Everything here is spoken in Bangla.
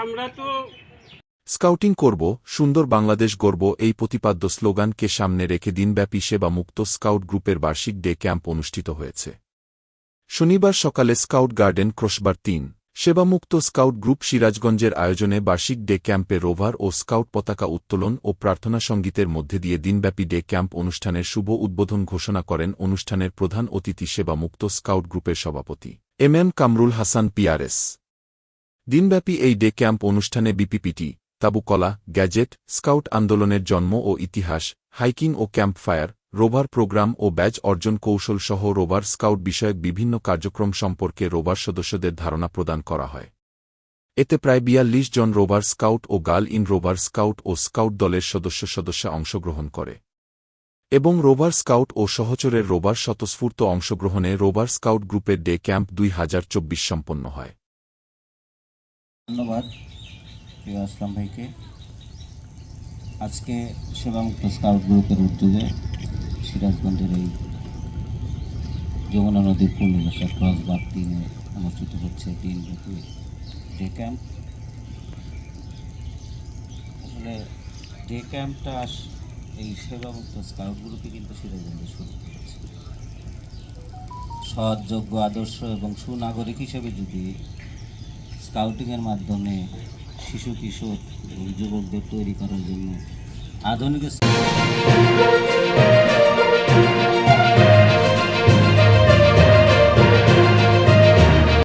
আমরা তো স্কাউটিং করব, সুন্দর বাংলাদেশ গড়ব এই প্রতিপাদ্য স্লোগানকে সামনে রেখে দিনব্যাপী সেবামুক্ত স্কাউট গ্রুপের বার্ষিক ডে ক্যাম্প অনুষ্ঠিত হয়েছে। শনিবার সকালে স্কাউট গার্ডেন ক্রসবার ৩ সেবামুক্ত স্কাউট গ্রুপ সিরাজগঞ্জের আয়োজনে বার্ষিক ডে ক্যাম্পে রোভার ও স্কাউট পতাকা উত্তোলন ও প্রার্থনা সঙ্গীতের মধ্যে দিয়ে দিনব্যাপী ডে ক্যাম্প অনুষ্ঠানের শুভ উদ্বোধন ঘোষণা করেন অনুষ্ঠানের প্রধান অতিথি সেবামুক্ত স্কাউট গ্রুপের সভাপতি এম কামরুল হাসান পিআরএস। দিনব্যাপী এই ডে ক্যাম্প অনুষ্ঠানে বিপিপিটি, তাবুকলা, গ্যাজেট, স্কাউট আন্দোলনের জন্ম ও ইতিহাস, হাইকিং ও ক্যাম্প ফায়ার, রোভার প্রোগ্রাম ও ব্যাজ অর্জন কৌশল সহ রোভার স্কাউট বিষয়ক বিভিন্ন কার্যক্রম সম্পর্কে রোভার সদস্যদের ধারণা প্রদান করা হয়। এতে প্রায় ৪২ জন রোভার স্কাউট ও গার্ল ইন রোভার স্কাউট ও স্কাউট দলের সদস্য অংশগ্রহণ করে এবং রোভার স্কাউট ও সহচরের রোভার স্বতঃস্ফূর্ত অংশগ্রহণে রোভার স্কাউট গ্রুপের ডে ক্যাম্প ২০২৪ সম্পন্ন হয়। ধন্যবাদ প্রিয় আসলাম ভাইকে। আজকে সেবামুক্ত স্কাউট গ্রুপের উদ্যোগে সিরাজগঞ্জের এই যমুনা নদীর পূর্ণবাসা ক্রসবার ৩-এ অনুষ্ঠিত হচ্ছে দিনব্যাপী ডে ক্যাম্প। আসলে ডে ক্যাম্পটা এই সেবামুক্ত স্কাউট গ্রুপে কিন্তু সিরাজগঞ্জে শুরু করেছে। সৎ, যোগ্য, আদর্শ এবং সুনাগরিক হিসেবে যদি স্কাউটিংয়ের মাধ্যমে শিশু কিশোর এবং যুবকদের তৈরি করার জন্য আধুনিক